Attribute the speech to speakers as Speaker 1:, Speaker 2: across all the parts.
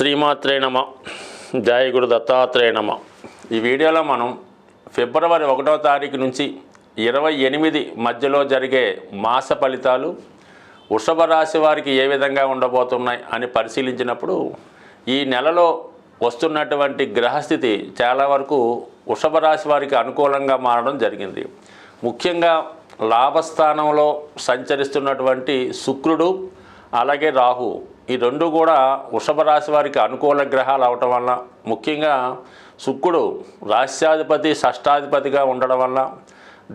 Speaker 1: శ్రీమాత్రే నమ. జయ గురు దత్తాత్రేయ నమ. ఈ వీడియోలో మనం ఫిబ్రవరి 1వ తారీఖు నుంచి 28 మధ్యలో జరిగే మాస ఫలితాలు వృషభ రాశి వారికి ఏ విధంగా ఉండబోతున్నాయి అని పరిశీలించినప్పుడు ఈ నెలలో వస్తున్నటువంటి గ్రహస్థితి చాలా వరకు వృషభ రాశి వారికి అనుకూలంగా మారడం జరిగింది. ముఖ్యంగా లాభస్థానంలో సంచరిస్తున్నటువంటి శుక్రుడు అలాగే రాహు ఈ రెండు కూడా వృషభ రాశి వారికి అనుకూల గ్రహాలు అవటం వల్ల, ముఖ్యంగా శుక్రుడు రాశ్యాధిపతి షష్టాధిపతిగా ఉండడం వల్ల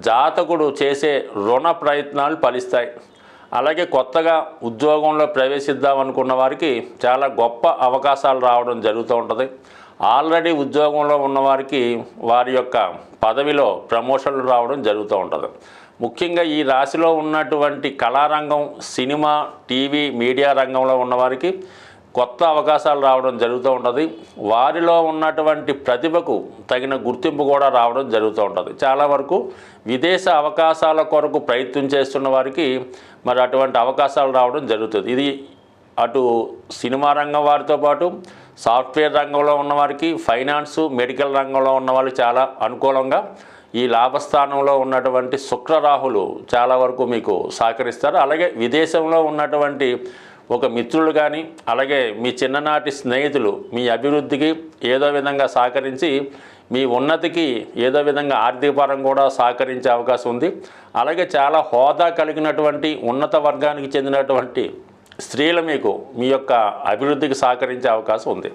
Speaker 1: జాతకుడు చేసే రుణ ప్రయత్నాలు ఫలిస్తాయి. అలాగే కొత్తగా ఉద్యోగంలో ప్రవేశిద్దాం అనుకున్న వారికి చాలా గొప్ప అవకాశాలు రావడం జరుగుతూ ఉంటుంది. ఆల్రెడీ ఉద్యోగంలో ఉన్నవారికి వారి యొక్క పదవిలో ప్రమోషన్లు రావడం జరుగుతూ ఉంటుంది. ముఖ్యంగా ఈ రాశిలో ఉన్నటువంటి కళారంగం, సినిమా, టీవీ, మీడియా రంగంలో ఉన్నవారికి కొత్త అవకాశాలు రావడం జరుగుతూ ఉంటుంది. వారిలో ఉన్నటువంటి ప్రతిభకు తగిన గుర్తింపు కూడా రావడం జరుగుతూ ఉంటుంది. చాలా వరకు విదేశ అవకాశాల కొరకు ప్రయత్నం చేస్తున్న వారికి మరి అటువంటి అవకాశాలు రావడం జరుగుతుంది. ఇది అటు సినిమా రంగం వారితో పాటు సాఫ్ట్వేర్ రంగంలో ఉన్నవారికి, ఫైనాన్సు, మెడికల్ రంగంలో ఉన్నవాళ్ళు చాలా అనుకూలంగా ఈ లాభస్థానంలో ఉన్నటువంటి శుక్రరాహులు చాలా వరకు మీకు సహకరిస్తారు. అలాగే విదేశంలో ఉన్నటువంటి ఒక మిత్రులు కానీ అలాగే మీ చిన్ననాటి స్నేహితులు మీ అభివృద్ధికి ఏదో విధంగా సహకరించి మీ ఉన్నతికి ఏదో విధంగా ఆర్థికపరంగా కూడా సహకరించే అవకాశం ఉంది. అలాగే చాలా హోదా కలిగినటువంటి ఉన్నత వర్గానికి చెందినటువంటి స్త్రీలు మీకు మీ యొక్క అభివృద్ధికి సహకరించే అవకాశం ఉంది.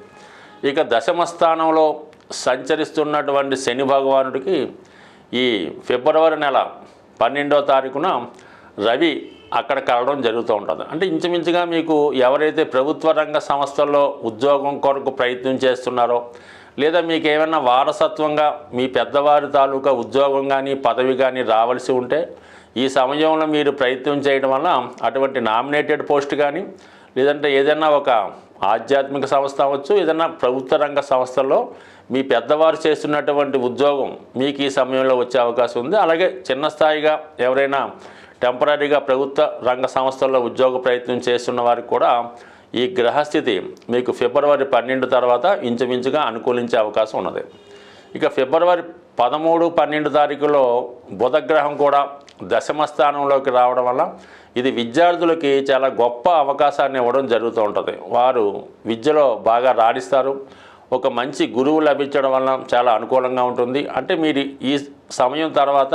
Speaker 1: ఇక దశమ స్థానంలో సంచరిస్తున్నటువంటి శని భగవానుడికి ఈ ఫిబ్రవరి నెల 12వ తారీఖున రవి అక్కడ కలవడం జరుగుతూ ఉంటుంది. అంటే ఇంచుమించుగా మీకు ఎవరైతే ప్రభుత్వ రంగ సంస్థల్లో ఉద్యోగం కొరకు ప్రయత్నం చేస్తున్నారో, లేదా మీకు ఏమైనా వారసత్వంగా మీ పెద్దవారి తాలూకా ఉద్యోగం కానీ పదవి కానీ రావాల్సి ఉంటే ఈ సమయంలో మీరు ప్రయత్నం చేయడం వల్ల అటువంటి నామినేటెడ్ పోస్ట్ కానీ లేదంటే ఏదైనా ఒక ఆధ్యాత్మిక సంస్థ అవ్వచ్చు, ఏదైనా ప్రభుత్వ రంగ సంస్థల్లో మీ పెద్దవారు చేస్తున్నటువంటి ఉద్యోగం మీకు ఈ సమయంలో వచ్చే అవకాశం ఉంది. అలాగే చిన్న స్థాయిగా ఎవరైనా టెంపరీగా ప్రభుత్వ రంగ సంస్థల్లో ఉద్యోగ ప్రయత్నం చేస్తున్న వారికి కూడా ఈ గ్రహస్థితి మీకు ఫిబ్రవరి 12 తర్వాత ఇంచుమించుగా అనుకూలించే అవకాశం ఉన్నది. ఇక ఫిబ్రవరి 13, 12 తారీఖులో బుధగ్రహం కూడా దశమ స్థానంలోకి రావడం వల్ల ఇది విద్యార్థులకి చాలా గొప్ప అవకాశాన్ని ఇవ్వడం జరుగుతూ ఉంటుంది. వారు విద్యలో బాగా రాణిస్తారు. ఒక మంచి గురువు లభించడం వల్ల చాలా అనుకూలంగా ఉంటుంది. అంటే మీరు ఈ సమయం తర్వాత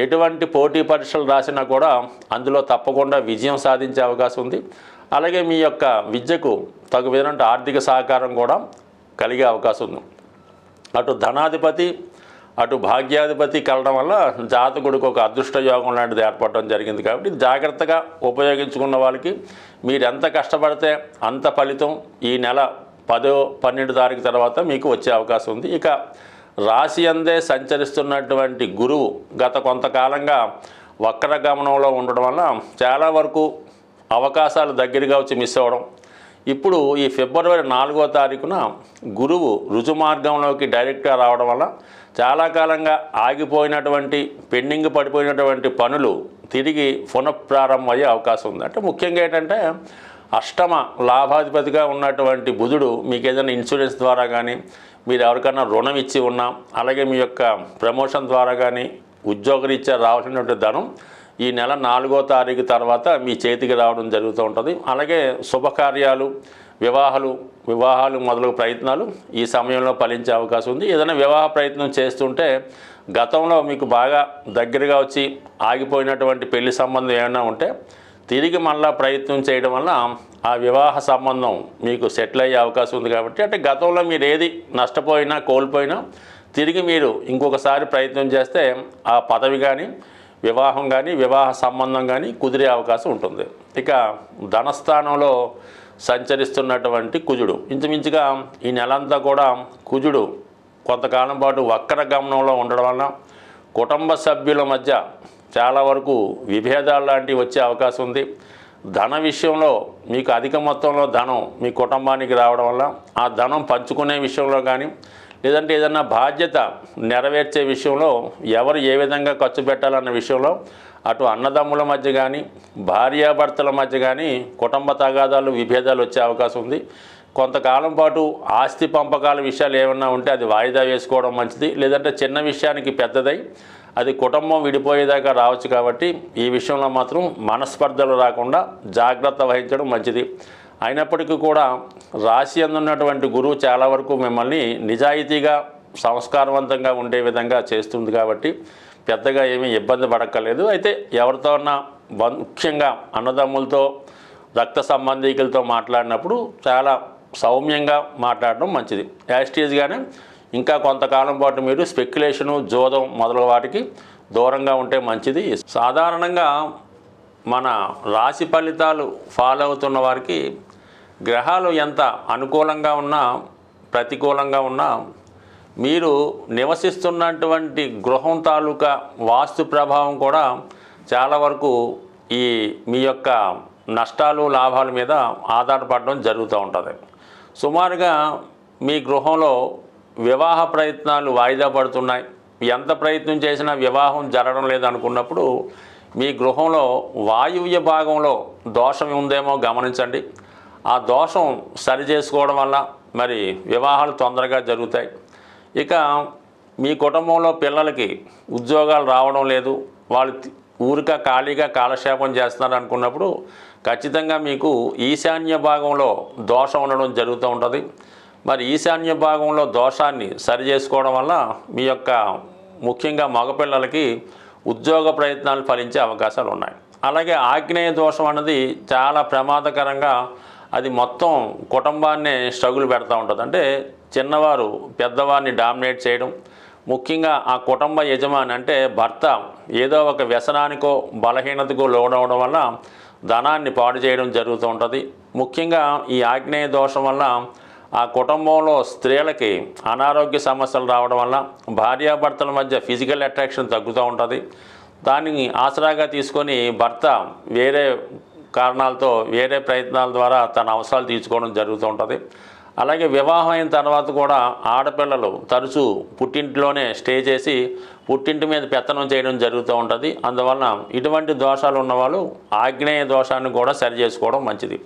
Speaker 1: ఎటువంటి పోటీ పరీక్షలు రాసినా కూడా అందులో తప్పకుండా విజయం సాధించే అవకాశం ఉంది. అలాగే మీ యొక్క విద్యకు తగు విధంగా ఆర్థిక సహకారం కూడా కలిగే అవకాశం ఉంది. అటు ధనాధిపతి అటు భాగ్యాధిపతి కలడం వల్ల జాతకుడికి ఒక అదృష్ట యోగం లాంటిది ఏర్పడడం జరిగింది. కాబట్టి జాగ్రత్తగా ఉపయోగించుకున్న వాళ్ళకి మీరు ఎంత కష్టపడితే అంత ఫలితం ఈ నెల 10, 12 తారీఖు తర్వాత మీకు వచ్చే అవకాశం ఉంది. ఇక రాశి అందే సంచరిస్తున్నటువంటి గురువు గత కొంతకాలంగా వక్ర గమనంలో ఉండడం వల్ల చాలా వరకు అవకాశాలు దగ్గరగా వచ్చి మిస్ అవ్వడం. ఇప్పుడు ఈ ఫిబ్రవరి 4వ తారీఖున గురువు రుజు మార్గంలోకి డైరెక్ట్గా రావడం వల్ల చాలా కాలంగా ఆగిపోయినటువంటి పెండింగ్ పడిపోయినటువంటి పనులు తిరిగి పునఃప్రారంభం అయ్యే అవకాశం ఉంది. అంటే ముఖ్యంగా ఏంటంటే అష్టమ లాభాధిపతిగా ఉన్నటువంటి బుధుడు మీకు ఏదైనా ఇన్సూరెన్స్ ద్వారా కానీ మీరు ఎవరికైనా రుణం ఇచ్చి ఉన్నా, అలాగే మీ యొక్క ప్రమోషన్ ద్వారా కానీ ఉద్యోగరీత్యా రావాల్సినటువంటి ధనం ఈ నెల 4వ తారీఖు తర్వాత మీ చేతికి రావడం జరుగుతూ ఉంటుంది. అలాగే శుభకార్యాలు, వివాహాలు మొదలగు ప్రయత్నాలు ఈ సమయంలో ఫలించే అవకాశం ఉంది. ఏదైనా వివాహ ప్రయత్నం చేస్తుంటే గతంలో మీకు బాగా దగ్గరగా వచ్చి ఆగిపోయినటువంటి పెళ్లి సంబంధం ఏమైనా ఉంటే తిరిగి మళ్ళా ప్రయత్నం చేయడం వల్ల ఆ వివాహ సంబంధం మీకు సెటిల్ అయ్యే అవకాశం ఉంది. కాబట్టి అంటే గతంలో మీరు ఏది నష్టపోయినా కోల్పోయినా తిరిగి మీరు ఇంకొకసారి ప్రయత్నం చేస్తే ఆ పదవి కానీ వివాహం కానీ వివాహ సంబంధం కానీ కుదిరే అవకాశం ఉంటుంది. ఇక ధనస్థానంలో సంచరిస్తున్నటువంటి కుజుడు ఇంచుమించుగా ఈ నెలంతా కూడా కుజుడు కొంతకాలం పాటు వక్ర గమనంలో ఉండడం వలన కుటుంబ సభ్యుల మధ్య చాలా వరకు విభేదాలు లాంటివి వచ్చే అవకాశం ఉంది. ధన విషయంలో మీకు అధిక మొత్తంలో ధనం మీ కుటుంబానికి రావడం వల్ల ఆ ధనం పంచుకునే విషయంలో కానీ లేదంటే ఏదన్నా బాధ్యత నెరవేర్చే విషయంలో ఎవరు ఏ విధంగా ఖర్చు పెట్టాలన్న విషయంలో అటు అన్నదమ్ముల మధ్య కానీ భార్యాభర్తల మధ్య కానీ కుటుంబ తగాదాలు విభేదాలు వచ్చే అవకాశం ఉంది. కొంతకాలం పాటు ఆస్తి పంపకాల విషయాలు ఏమన్నా ఉంటే అది వాయిదా వేసుకోవడం మంచిది. లేదంటే చిన్న విషయానికి పెద్దదై అది కుటుంబం విడిపోయేదాకా రావచ్చు. కాబట్టి ఈ విషయంలో మాత్రం మనస్పర్ధలు రాకుండా జాగ్రత్త వహించడం మంచిది. అయినప్పటికీ కూడా రాశి అందున్నటువంటి గురువు చాలా వరకు మిమ్మల్ని నిజాయితీగా సంస్కారవంతంగా ఉండే విధంగా చేస్తుంది. కాబట్టి పెద్దగా ఏమీ ఇబ్బంది పడక్కర్లేదు. అయితే ఎవరితో ఉన్నా ముఖ్యంగా అన్నదమ్ములతో రక్త సంబంధీకులతో మాట్లాడినప్పుడు చాలా సౌమ్యంగా మాట్లాడడం మంచిది. యాస్టీజ్గానే ఇంకా కొంతకాలం పాటు మీరు స్పెక్యులేషను, జోదం మొదలగు వాటికి దూరంగా ఉంటే మంచిది. సాధారణంగా మన రాశి ఫలితాలు ఫాలో అవుతున్న వారికి గ్రహాలు ఎంత అనుకూలంగా ఉన్నా ప్రతికూలంగా ఉన్నా మీరు నివసిస్తున్నటువంటి గృహం తాలూకా వాస్తు ప్రభావం కూడా చాలా వరకు ఈ మీ యొక్క నష్టాలు లాభాల మీద ఆధారపడడం జరుగుతూ ఉంటుంది. సుమారుగా మీ గృహంలో వివాహ ప్రయత్నాలు వాయిదా పడుతున్నాయి, ఎంత ప్రయత్నం చేసినా వివాహం జరగడం లేదనుకున్నప్పుడు మీ గృహంలో వాయువ్య భాగంలో దోషం ఉందేమో గమనించండి. ఆ దోషం సరి చేసుకోవడం వల్ల మరి వివాహాలు తొందరగా జరుగుతాయి. ఇక మీ కుటుంబంలో పిల్లలకి ఉద్యోగాలు రావడం లేదు, వాళ్ళు ఊరిక ఖాళీగా కాలక్షేపం చేస్తున్నారు అనుకున్నప్పుడు ఖచ్చితంగా మీకు ఈశాన్య భాగంలో దోషం ఉండడం జరుగుతూ ఉంటుంది. మరి ఈశాన్య భాగంలో దోషాన్ని సరి చేసుకోవడం వల్ల మీ యొక్క ముఖ్యంగా మగపిల్లలకి ఉద్యోగ ప్రయత్నాలు ఫలించే అవకాశాలు ఉన్నాయి. అలాగే ఆగ్నేయ దోషం అన్నది చాలా ప్రమాదకరంగా అది మొత్తం కుటుంబాన్నే స్ట్రగుల్ పెడతా ఉంటుంది. అంటే చిన్నవారు పెద్దవారిని డామినేట్ చేయడం, ముఖ్యంగా ఆ కుటుంబ యజమాని అంటే భర్త ఏదో ఒక వ్యసనానికో బలహీనతకో లోనవడం వల్ల ధనాన్ని పాడు చేయడం జరుగుతూ ఉంటుంది. ముఖ్యంగా ఈ ఆగ్నేయ దోషం వల్ల ఆ కుటుంబంలో స్త్రీలకి అనారోగ్య సమస్యలు రావడం వల్ల భార్యాభర్తల మధ్య ఫిజికల్ అట్రాక్షన్ తగ్గుతూ ఉంటుంది. దాన్ని ఆసరాగా తీసుకొని భర్త వేరే కారణాలతో వేరే ప్రయత్నాల ద్వారా తన అవసరాలు తీర్చుకోవడం జరుగుతూ ఉంటుంది. అలాగే వివాహం అయిన తర్వాత కూడా ఆడపిల్లలు తరచూ పుట్టింట్లోనే స్టే చేసి పుట్టింటి మీద పెత్తనం చేయడం జరుగుతూ ఉంటుంది. అందువలన ఇటువంటి దోషాలు ఉన్నవాళ్ళు ఆగ్నేయ దోషాన్ని కూడా సరి చేసుకోవడం మంచిది.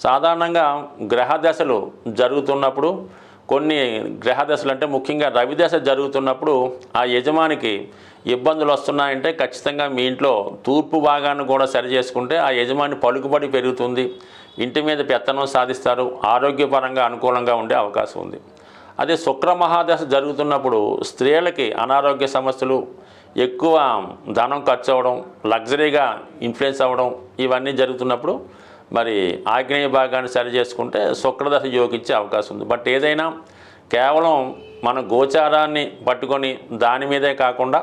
Speaker 1: సాధారణంగా గ్రహ దశలు జరుగుతున్నప్పుడు కొన్ని గ్రహ దశలు అంటే ముఖ్యంగా రవిదశ జరుగుతున్నప్పుడు ఆ యజమానికి ఇబ్బందులు వస్తున్నాయంటే ఖచ్చితంగా మీ ఇంట్లో తూర్పు భాగాన్ని కూడా సరి చేసుకుంటే ఆ యజమాని పలుకుబడి పెరుగుతుంది, ఇంటి మీద పెత్తనం సాధిస్తారు, ఆరోగ్యపరంగా అనుకూలంగా ఉండే అవకాశం ఉంది. అదే శుక్ర మహాదశ జరుగుతున్నప్పుడు స్త్రీలకి అనారోగ్య సమస్యలు, ఎక్కువ ధనం ఖర్చు అవ్వడం, లగ్జరీగా ఇన్ఫ్లుయెన్స్ అవ్వడం ఇవన్నీ జరుగుతున్నప్పుడు మరి ఆగ్నేయ భాగాన్ని సరి చేసుకుంటే శుక్రదశ యోగించే అవకాశం ఉంది. బట్ ఏదైనా కేవలం మన గోచారాన్ని పట్టుకొని దాని మీదే కాకుండా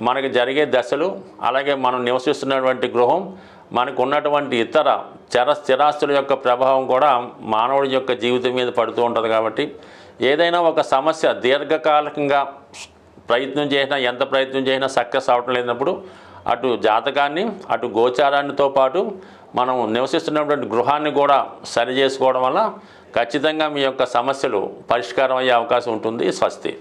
Speaker 1: మనకి జరిగే దశలు, అలాగే మనం నివసిస్తున్నటువంటి గృహం, మనకు ఉన్నటువంటి ఇతర స్థిరాస్తుల యొక్క ప్రభావం కూడా మానవుడి యొక్క జీవితం మీద పడుతూ ఉంటుంది. కాబట్టి ఏదైనా ఒక సమస్య దీర్ఘకాలికంగా ప్రయత్నం చేసినా ఎంత ప్రయత్నం చేసినా సక్సెస్ అవటం లేనప్పుడు అటు జాతకాన్ని అటు గోచారాన్నితో పాటు మనం నివసిస్తున్నటువంటి గృహాన్ని కూడా సరి చేసుకోవడం వల్ల ఖచ్చితంగా మీ యొక్క సమస్యలు పరిష్కారం అయ్యే అవకాశం ఉంటుంది. స్వస్తి.